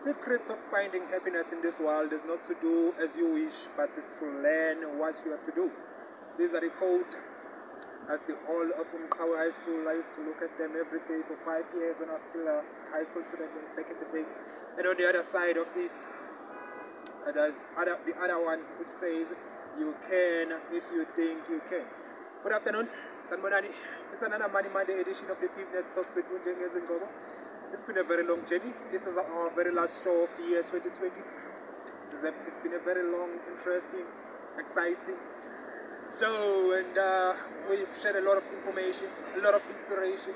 secrets of finding happiness in this world is not to do as you wish, but it's to learn what you have to do. These are the quotes at the hall of Umkawa High School. I used to look at them every day for 5 years when I was still a high school student back in the day. And on the other side of it, there's the other one which says, you can if you think you can. Good afternoon, Sanbonani. It's another Money Monday edition of the Business Talks with Unjengez Ngobo. It's been a very long journey. This is our very last show of the year 2020. It's been a very long, interesting, exciting show, and we've shared a lot of information, a lot of inspiration.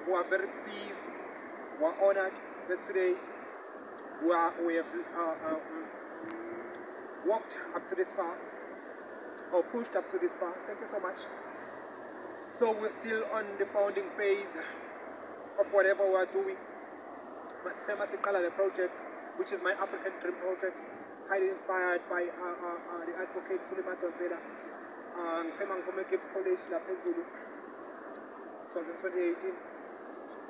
We are very pleased, we are honored that today we have walked up to this far, or pushed up to this far. Thank you so much. So we're still on the founding phase of whatever we are doing. Masema Sikala, the project, which is my African Dream project, highly inspired by the advocate Suleiman Tonzela. Nsema Nkome Gibbs College, La Pezulu. It was in 2018.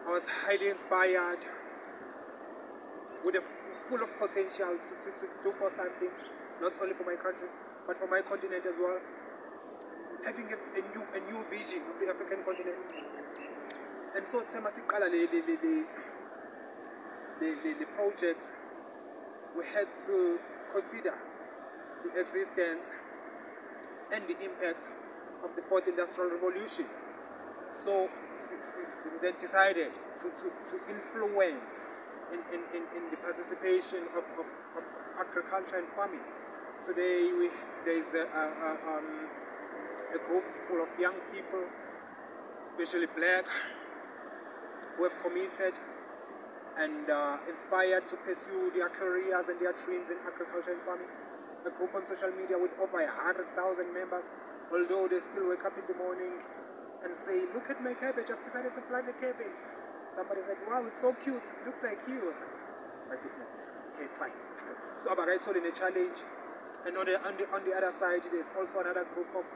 I was highly inspired, with full of potential to do for something, not only for my country, but for my continent as well. Having a new vision of the African continent. And so Sema Sikala, the project, we had to consider the existence and the impact of the fourth industrial revolution. So then decided to influence in the participation of agriculture and farming. So there's a group full of young people, especially black, who have committed and inspired to pursue their careers and their dreams in agriculture and farming. A group on social media with over 100,000 members, although they still wake up in the morning and say, look at my cabbage, I've decided to plant a cabbage. Somebody said, wow, it's so cute, it looks like you. My goodness, okay, it's fine. So Abagai sold in a challenge. And on the other side, there's also another group of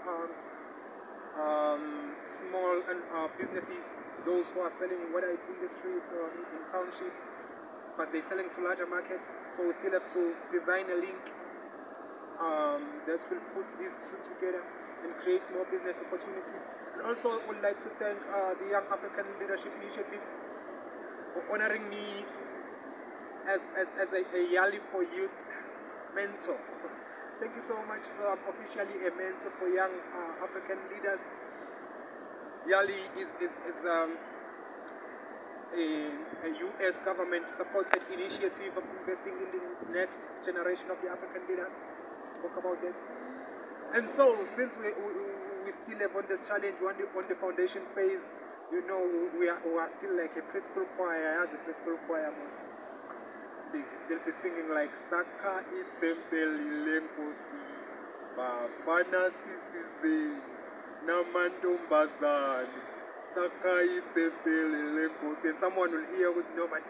small and businesses, those who are selling, whether it's in the streets or in townships, but they're selling to larger markets. So we still have to design a link that will put these two together and create more business opportunities. And also would like to thank the Young African Leadership Initiatives for honoring me as a Yali for Youth mentor. Thank you so much. So I'm officially a mentor for young African leaders. Yali is a US government-supported initiative of investing in the next generation of the African leaders. Spoke about that. And so, since we still have on this challenge, on the foundation phase, you know, we are still like a preschool choir. As a preschool choir, they'll be singing like Saka itempeli lenkosi, Bafana sisize, Namantombazane, Saka itempeli lenkosi. And someone will hear with no man,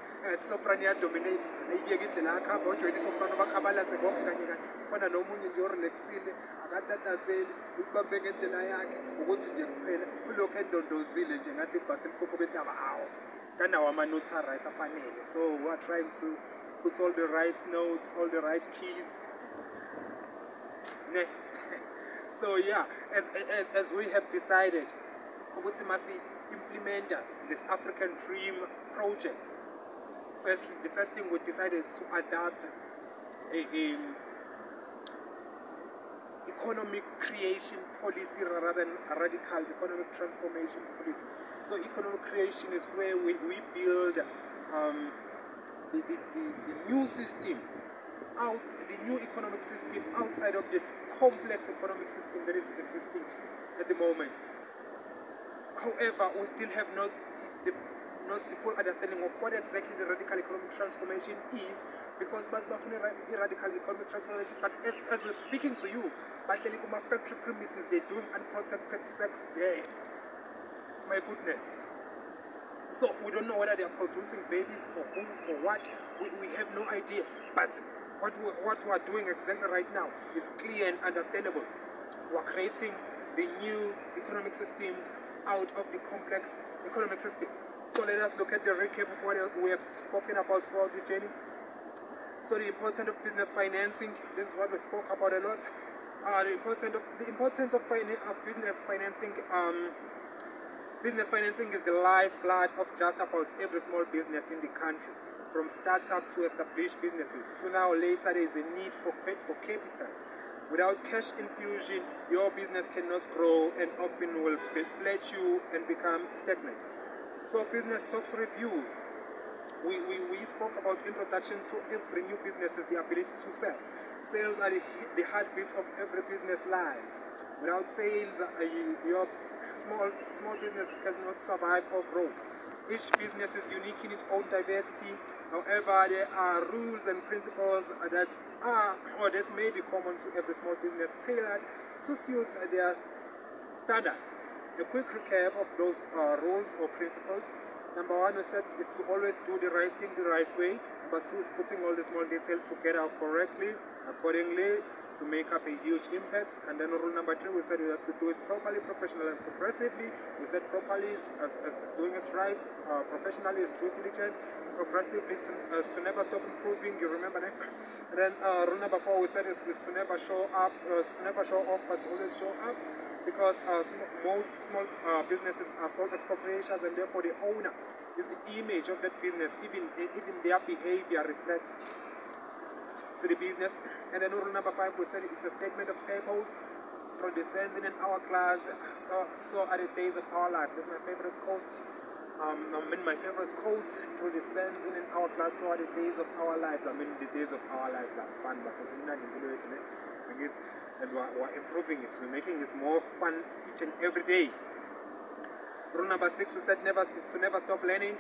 soprano dominates. I get the laka, but you soprano bakabala se boke kanye khona nomunye nje relaxile akatatazeli ukubambeke indlela yakhe ukuthi nje kuphela ulokho endondozile nje ngathi ibhasi likhopho kwentaba awo kanawo ama notes right afanele. So we are trying to put all the right notes, all the right keys. So yeah, as we have decided, ukuthi masi implement this African Dream project. The first thing we decided is to adopt a economic creation policy rather than a radical economic transformation policy. So economic creation is where we build the new system, the new economic system outside of this complex economic system that is existing at the moment. However, we still have not the full understanding of what exactly the radical economic transformation is, because radical economic transformation, but as we're speaking to you, factory premises, they're doing unprotected sex there. My goodness. So we don't know whether they are producing babies for whom, for what. We have no idea. But what we are doing exactly right now is clear and understandable. We are creating the new economic systems out of the complex economic system. So let us look at the recap of what we have spoken about throughout the journey. So the importance of business financing, this is what we spoke about a lot. The importance of business financing. Business financing is the lifeblood of just about every small business in the country, from startups to established businesses. Sooner or later, there is a need for capital. Without cash infusion, your business cannot grow and often will plateau and become stagnant. So business stocks reviews. We spoke about introduction to every new business is the ability to sell. Sales are the heartbeats of every business lives. Without sales, your small business cannot survive or grow. Each business is unique in its own diversity. However, there are rules and principles that may be common to every small business, tailored to suit their standards. A quick recap of those rules or principles. Number one, we said, is to always do the right thing the right way. Number two is putting all the small details together correctly, accordingly, to make up a huge impact. And then rule number three, we said we have to do it properly, professionally, and progressively. We said properly is doing it right, professionally is due diligence, progressively is to never stop improving. You remember that? And then rule number four, we said is to never show up, never show off, but to always show up. Because most small businesses are sole proprietors, and therefore the owner is the image of that business. Even their behavior reflects to the business. And then rule number five, we said it's a statement of purpose. Through descending in our class, so are the days of our life. That's my favorite quote. My favorite quotes. Through descending in our class, so are the days of our lives. The days of our lives are fun, but and we're improving it. We're making it more fun each and every day. Rule number six, we said is to never stop learning.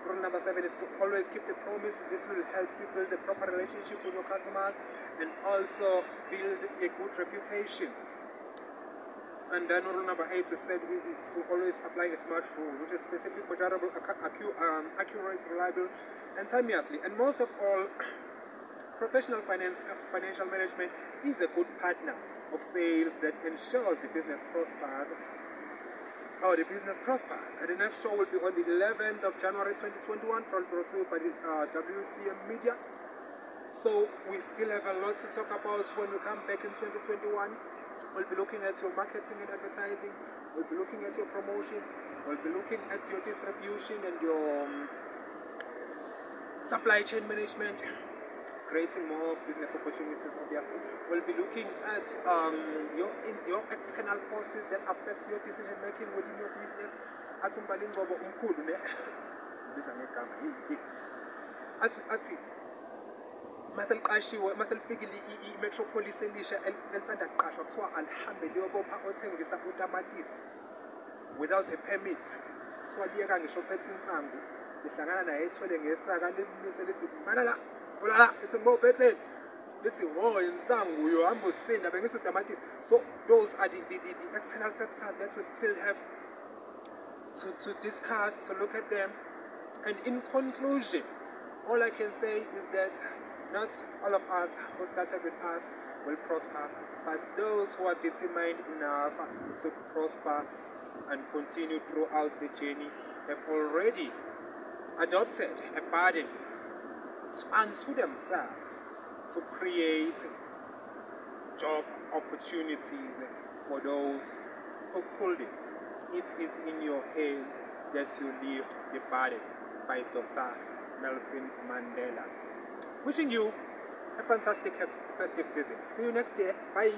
Rule number seven is to always keep the promise. This will help you build a proper relationship with your customers and also build a good reputation. And then rule number eight, we said is to always apply a smart rule, which is specific, measurable, accurate, reliable, and timelessly. And most of all, professional financial management is a good partner of sales that ensures the business prospers. And the next show will be on the 11th of January 2021, brought to you by the WCM Media. So we still have a lot to talk about when we come back in 2021. We'll be looking at your marketing and advertising. We'll be looking at your promotions. We'll be looking at your distribution and your supply chain management. Creating more business opportunities, obviously. We'll be looking at your external forces that affects your decision making within your business. Maselifikile i-metropolis elisha elisanda kuqashwa kuthiwa alihambe liyobopha othengisa utamatisi without a permit. Kuthiwa liyeka ngisho phethe insangu, lihlangana naye ethwele ngesaka limise lithi manala ulala it's a more better. Let's see, oh, in Zangu, you are saying that with tomatis. So those are the external factors that we still have to discuss, to look at them. And in conclusion, all I can say is that not all of us who started with us will prosper, but those who are determined enough to prosper and continue throughout the journey have already adopted a burden unto themselves to create job opportunities for those who pulled it. It is in your hands that you lift the burden, by Dr. Nelson Mandela. Wishing you a fantastic festive season. See you next year. Bye.